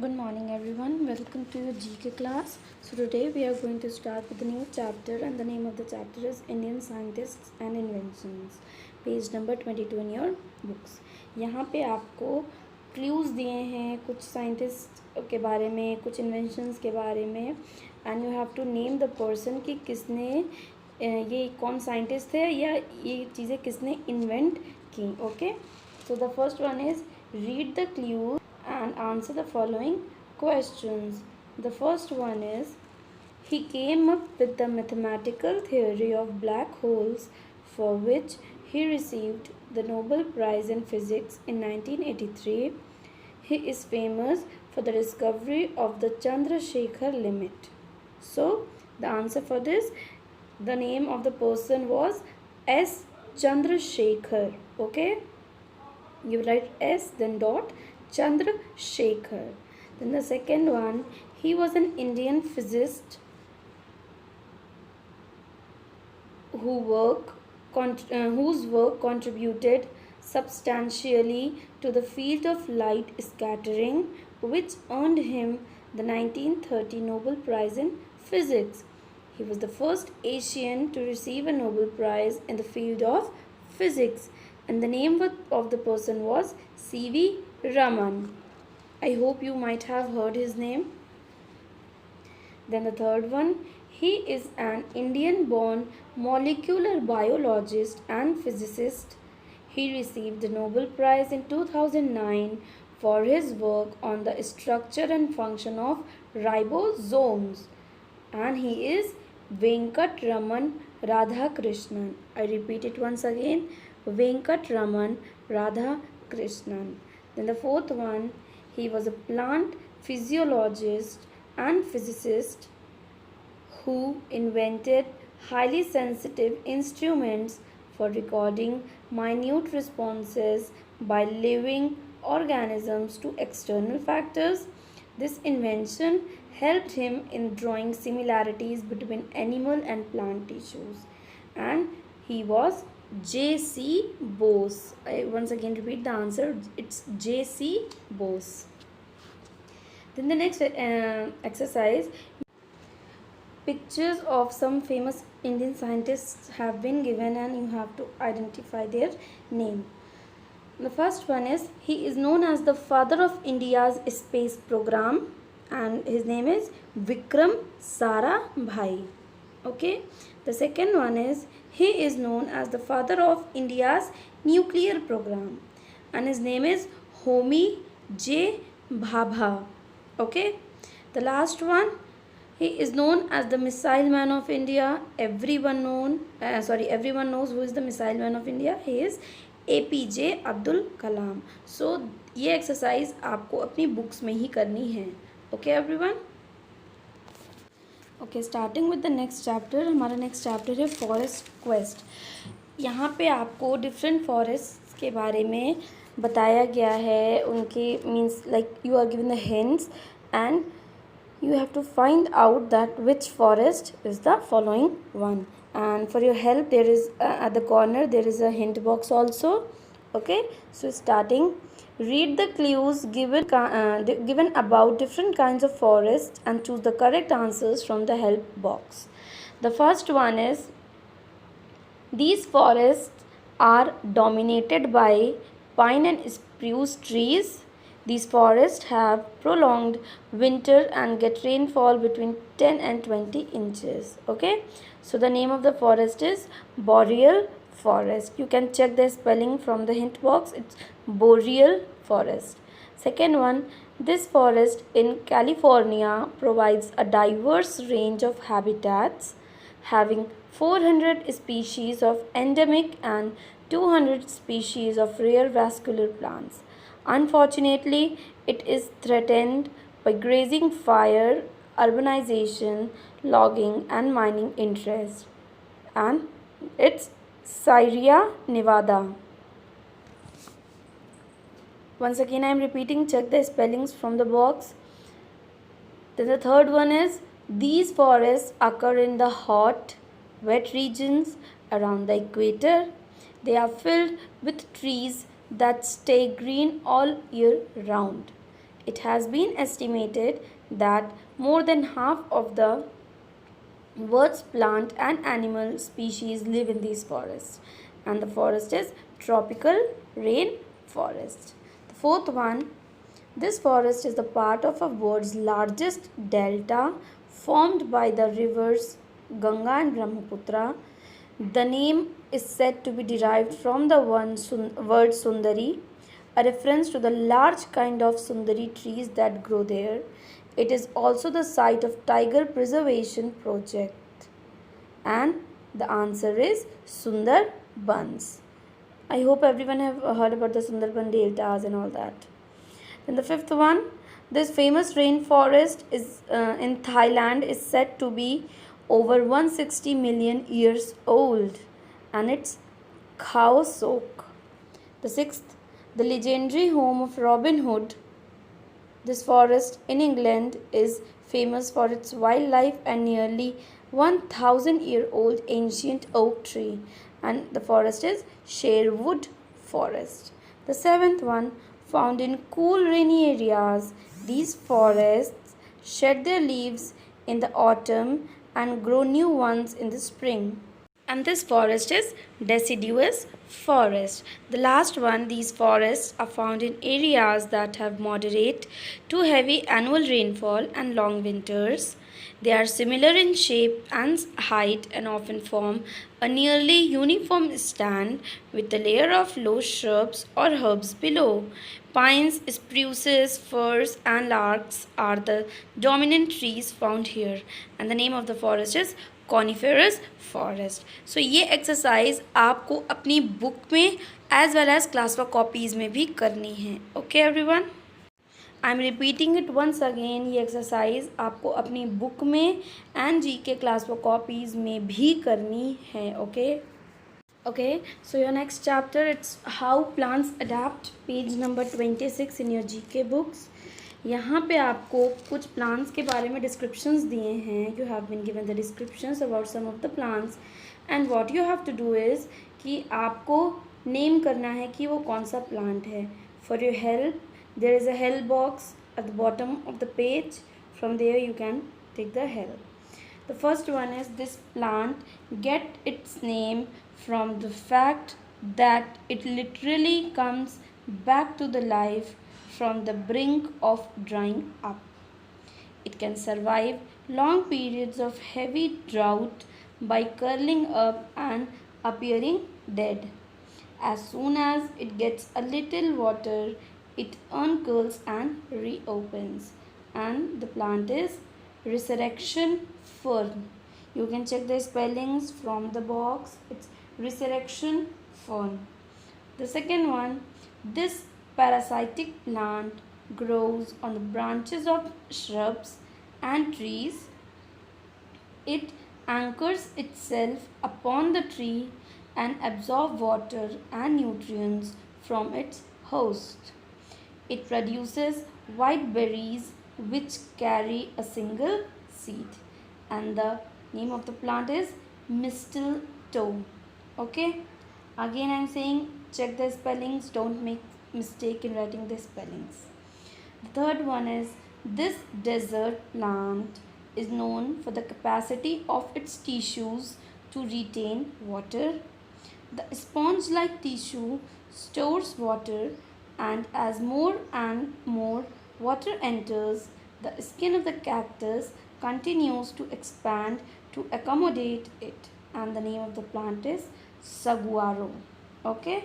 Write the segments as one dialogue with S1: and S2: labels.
S1: Good morning everyone, welcome to your GK class. So today we are going to start with a new chapter and the name of the chapter is Indian Scientists and Inventions. Page number 22 in your books. यहाँ पे आपको clues दिए हैं कुछ scientists के बारे में, कुछ inventions के बारे में and you have to name the person कि किसने ये कौन scientist है या ये चीज़ें किसने invent की. Okay, so the first one is read the clues and answer the following questions. The first one is he came up with the mathematical theory of black holes for which he received the Nobel Prize in Physics in 1983. He is famous for the discovery of the Chandrasekhar limit. So the answer for this, the name of the person was S. Chandrasekhar. Okay, you write S then dot Chandrasekhar. Then the second one, he was an Indian physicist whose work contributed substantially to the field of light scattering, which earned him the 1930 Nobel Prize in Physics. He was the first Asian to receive a Nobel Prize in the field of physics, and the name of the person was C.V. Raman. I hope you might have heard his name. Then the third one, he is an Indian-born molecular biologist and physicist. He received the Nobel Prize in 2009 for his work on the structure and function of ribosomes. And he is Venkat Raman Radhakrishnan. I repeat it once again, Venkat Raman Radhakrishnan. Then the fourth one, he was a plant physiologist and physicist who invented highly sensitive instruments for recording minute responses by living organisms to external factors. This invention helped him in drawing similarities between animal and plant tissues, and he was J.C. Bose. I once again repeat the answer, it's J.C. Bose. Then the next exercise, pictures of some famous Indian scientists have been given and you have to identify their name. The first one is, he is known as the father of India's space program and his name is Vikram Sarabhai. Okay. The second one is, he is known as the father of India's nuclear program and his name is Homi J. Bhabha. Okay. The last one, he is known as the Missile Man of India. Everyone knows who is the Missile Man of India. He is APJ Abdul Kalam. So ये exercise आपको अपनी books में ही करनी है. Okay everyone. Okay, starting with the next chapter. हमारा next chapter है forest quest. यहाँ पे आपको डिफरेंट फॉरेस्ट के बारे में बताया गया है. उनके means like you are given the hints and you have to find out that which forest is the following one, and for your help there is at the corner there is a hint box also. Okay, so starting, read the clues given about different kinds of forests and choose the correct answers from the help box. The first one is, these forests are dominated by pine and spruce trees. These forests have prolonged winter and get rainfall between 10 and 20 inches. Okay, so the name of the forest is boreal forest. You can check the spelling from the hint box. It's boreal forest. Second one, this forest in California provides a diverse range of habitats having 400 species of endemic and 200 species of rare vascular plants. Unfortunately, it is threatened by grazing fire, urbanization, logging and mining interests. And it's Sierra Nevada. Once again I am repeating, check the spellings from the box. Then the third one is, these forests occur in the hot, wet regions around the equator. They are filled with trees that stay green all year round. It has been estimated that more than half of the world's plant and animal species live in these forests, and the forest is tropical rain forest. The fourth one, this forest is the part of a world's largest delta formed by the rivers Ganga and Brahmaputra. The name is said to be derived from the word Sundari, a reference to the large kind of Sundari trees that grow there. It is also the site of tiger preservation project. And the answer is Sundarbans. I hope everyone have heard about the Sundarban deltas and all that. Then the fifth one, this famous rainforest is in Thailand is said to be over 160 million years old, and it's Khao Sok. The sixth, the legendary home of Robin Hood. This forest in England is famous for its wildlife and nearly 1000-year-old ancient oak tree, and the forest is Sherwood Forest. The seventh one, found in cool rainy areas. These forests shed their leaves in the autumn and grow new ones in the spring. And this forest is deciduous forest. The last one, these forests are found in areas that have moderate to heavy annual rainfall and long winters. They are similar in shape and height and often form a nearly uniform stand with a layer of low shrubs or herbs below. Pines, spruces, firs, and larks are the dominant trees found here, and the name of the forest is coniferous forest. So ये exercise आपको अपनी book में as well as class work copies में भी करनी है. Okay everyone, I am repeating it once again. ये exercise आपको अपनी बुक में एंड जी के क्लास वर्क कॉपीज़ में भी करनी है. Okay, so your next chapter it's how plants adapt, page number 26 in your G K books. यहाँ पे आपको कुछ प्लांट्स के बारे में डिस्क्रिप्शंस दिए हैं. You have been given the descriptions about some of the plants and what you have to do is कि आपको नेम करना है कि वो कौन सा प्लांट है. For your help there is a help box at the bottom of the page. From there you can take the help. The first one is, this plant get its name from the fact that it literally comes back to the life from the brink of drying up. It can survive long periods of heavy drought by curling up and appearing dead. As soon as it gets a little water, it uncurls and reopens. And the plant is resurrection fern. You can check the spellings from the box. It's resurrection fern. The second one, this parasitic plant grows on the branches of shrubs and trees. It anchors itself upon the tree and absorbs water and nutrients from its host. It produces white berries which carry a single seed, and the name of the plant is mistletoe. Okay, again I am saying check the spellings, don't make mistake in writing the spellings. The third one is, this desert plant is known for the capacity of its tissues to retain water. The sponge-like tissue stores water, and as more and more water enters, the skin of the cactus continues to expand to accommodate it, and the name of the plant is saguaro. Okay.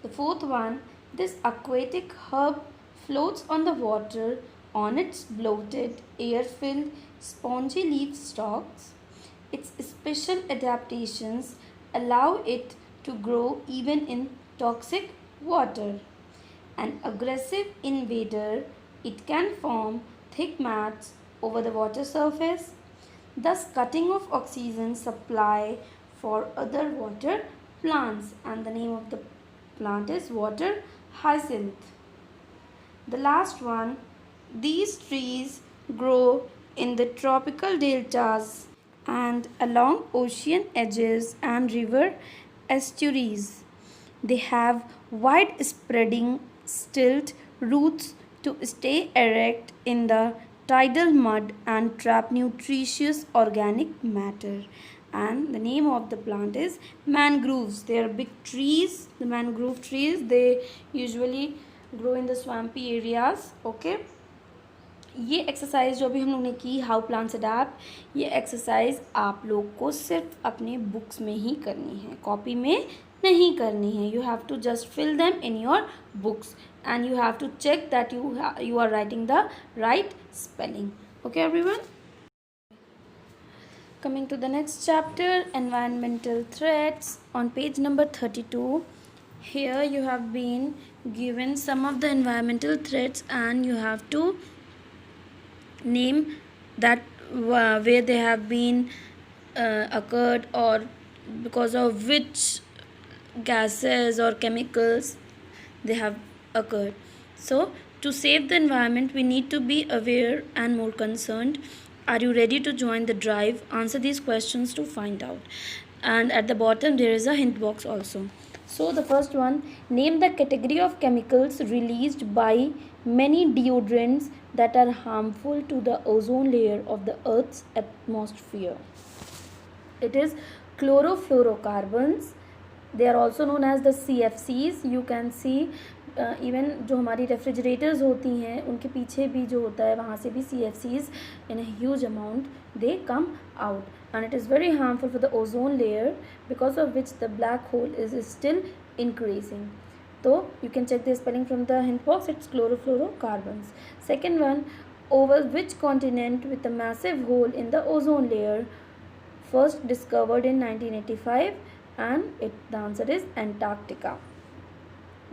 S1: The fourth one, this aquatic herb floats on the water on its bloated, air-filled, spongy leaf stalks. Its special adaptations allow it to grow even in toxic water. An aggressive invader, it can form thick mats over the water surface, thus cutting off oxygen supply for other water plants, and the name of the plant is water hyacinth. The last one, these trees grow in the tropical deltas and along ocean edges and river estuaries. They have wide spreading stilt roots to stay erect in the tidal mud and trap nutritious organic matter. And the name of the plant is mangroves. They are big trees. The mangrove trees, they usually grow in the swampy areas. Okay. ये exercise जो भी हम लोग ने की, how plants adapt, ये exercise आप लोग को सिर्फ अपने बुक्स में ही करनी है, कॉपी में नहीं करनी है. You have to just fill them in your books and you have to check that you are writing the right spelling. Okay everyone. Coming to the next chapter, environmental threats, on page number 32. Here you have been given some of the environmental threats and you have to name that where they have been occurred or because of which gases or chemicals they have occurred. So to save the environment we need to be aware and more concerned. Are you ready to join the drive? Answer these questions to find out. And at the bottom there is a hint box also. So the first one, name the category of chemicals released by many deodorants that are harmful to the ozone layer of the Earth's atmosphere. It is chlorofluorocarbons. They are also known as the CFCs. You can see even जो हमारी refrigerators होती हैं उनके पीछे भी जो होता है वहाँ से भी CFCs in a huge amount they come out, and it is very harmful for the ozone layer because of which the black hole is still increasing. So you can check the spelling from the hint box. It's chlorofluorocarbons. Second one, over which continent with a massive hole in the ozone layer first discovered in 1985, and the answer is Antarctica.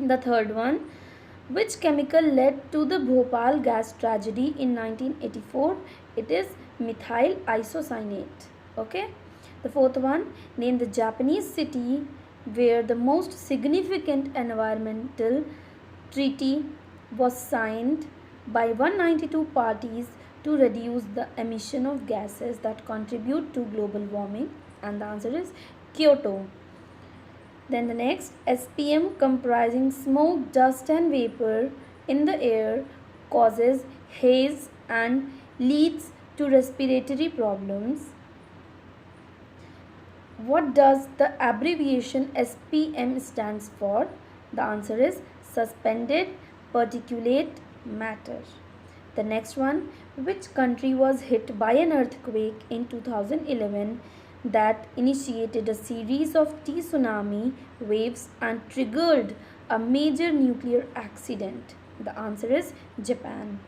S1: The third one, which chemical led to the Bhopal gas tragedy in 1984? It is methyl isocyanate. Okay. The fourth one, name the Japanese city where the most significant environmental treaty was signed by 192 parties to reduce the emission of gases that contribute to global warming, and the answer is Kyoto. Then the next, SPM comprising smoke, dust and vapor in the air causes haze and leads to respiratory problems. What does the abbreviation SPM stands for? The answer is suspended particulate matter. The next one, which country was hit by an earthquake in 2011 that initiated a series of tsunami waves and triggered a major nuclear accident? The answer is Japan.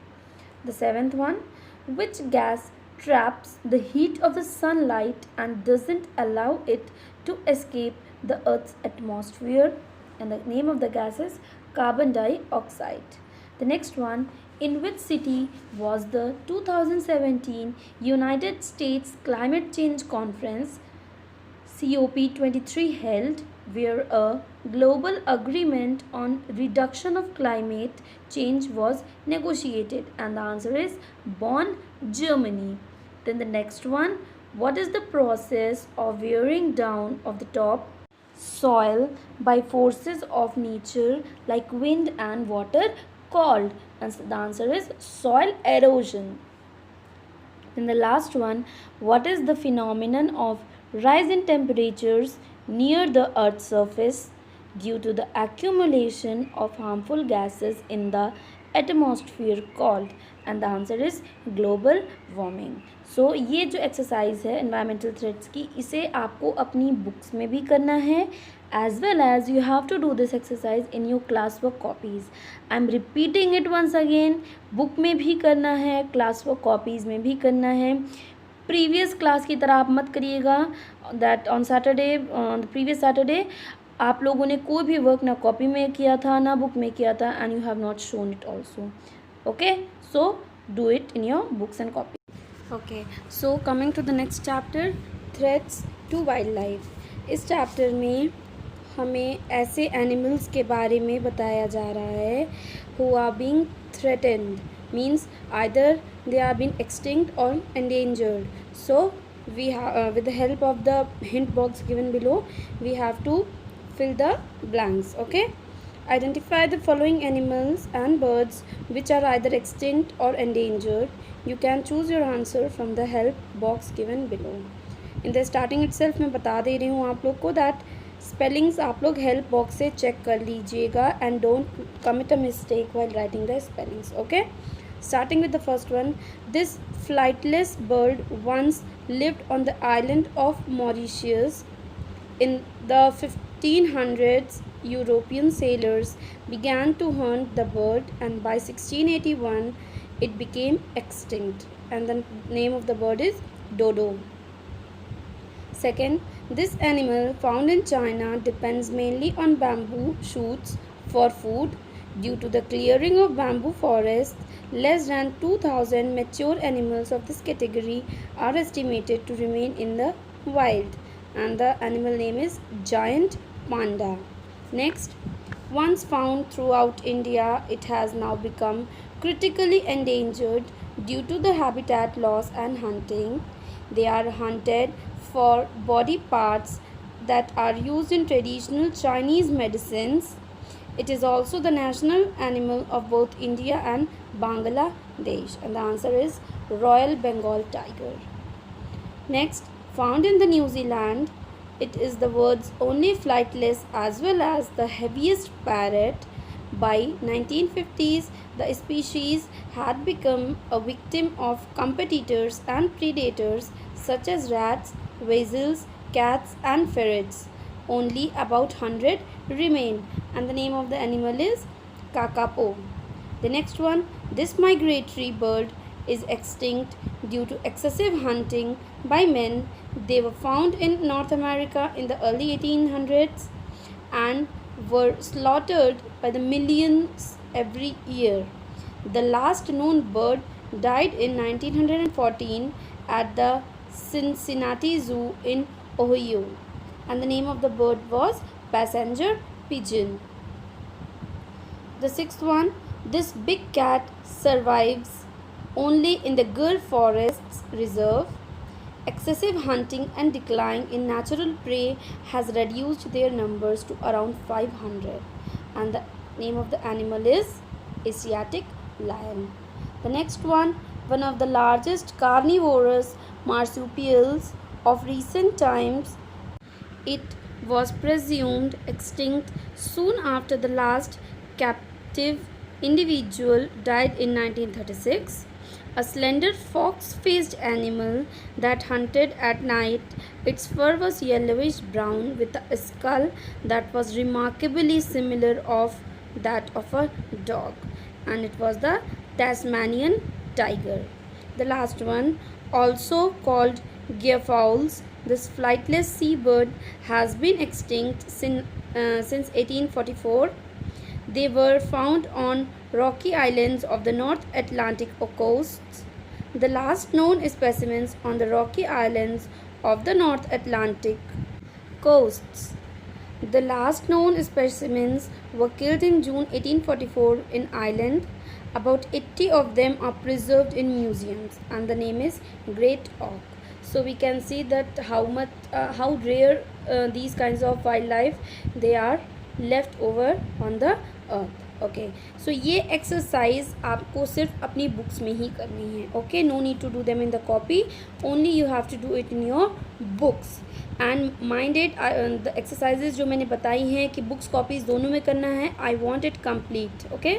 S1: The seventh one, which gas traps the heat of the sunlight and doesn't allow it to escape the Earth's atmosphere? And the name of the gas is carbon dioxide. The next one, in which city was the 2017 United States Climate Change Conference COP23 held, where a global agreement on reduction of climate change was negotiated? And the answer is Bonn, Germany. Then the next one, what is the process of wearing down of the top soil by forces of nature like wind and water called? And the answer is soil erosion. Then the last one, what is the phenomenon of rise in temperatures near the Earth's surface due to the accumulation of harmful gases in the atmosphere called? And the answer is global warming. So ये जो exercise है environmental threats की, इसे आपको अपनी books में भी करना है, as well as you have to do this exercise in your classwork copies. I am repeating it once again. Book में भी करना है, classwork copies में भी करना है. प्रीवियस क्लास की तरह आप मत करिएगा that on Saturday, on the previous Saturday आप लोगों ने कोई भी वर्क ना कॉपी में किया था ना बुक में किया था, and you have not shown it also. Okay, so do it in your books and copy. Okay, so coming to the next chapter, threats to wild life. इस चैप्टर में हमें ऐसे एनिमल्स के बारे में बताया जा रहा है who are being threatened, means either they are being extinct or endangered. So we have with the help of the hint box given below, we have to fill the blanks. Okay, Identify the following animals and birds which are either extinct or endangered. You can choose your answer from the help box given below. In the starting itself मैं बता दे रही हूँ आप लोग को that spellings आप लोग help box से check कर लीजिएगा and don't commit a mistake while writing the spellings. Okay? Starting with the first one, this flightless bird once lived on the island of Mauritius. In the 1500s, European sailors began to hunt the bird, and by 1681, it became extinct. And the name of the bird is dodo. Second, this animal found in China depends mainly on bamboo shoots for food. Due to the clearing of bamboo forests, less than 2000 mature animals of this category are estimated to remain in the wild, and the animal name is giant panda. Next, once found throughout India, it has now become critically endangered due to the habitat loss and hunting. They are hunted for body parts that are used in traditional Chinese medicines. It is also the national animal of both India and Bangladesh, and the answer is Royal Bengal tiger. Next, found in the New Zealand, it is the world's only flightless as well as the heaviest parrot. By 1950s, the species had become a victim of competitors and predators such as rats, weasels, cats and ferrets. Only about 100 remain, and the name of the animal is kakapo. The next one, this migratory bird is extinct due to excessive hunting by men. They were found in North America in the early 1800s and were slaughtered by the millions every year. The last known bird died in 1914 at the Cincinnati Zoo in Ohio, and the name of the bird was passenger pigeon. The sixth one, this big cat survives only in the Gir Forests Reserve. Excessive hunting and decline in natural prey has reduced their numbers to around 500, and the name of the animal is Asiatic lion. The next one of the largest carnivorous marsupials of recent times. It was presumed extinct soon after the last captive individual died in 1936. A slender fox-faced animal that hunted at night. Its fur was yellowish brown with a skull that was remarkably similar of that of a dog, and it was the Tasmanian tiger. The last one, also called gearfowls, this flightless seabird has been extinct since 1844. They were found on rocky islands of the North Atlantic coasts. The last known specimens on the rocky islands of the North Atlantic coasts. The last known specimens were killed in June 1844 in Ireland. About 80 of them are preserved in museums, and the name is great auk. So we can see that how rare these kinds of wildlife they are left over on the earth. Okay so ये exercise आपको सिर्फ अपनी books में ही करनी है. Okay, no need to do them in the copy, only you have to do it in your books. And minded the exercises जो मैंने बताई हैं कि बुक्स कॉपीज़ दोनों में करना है. I want it complete. Okay.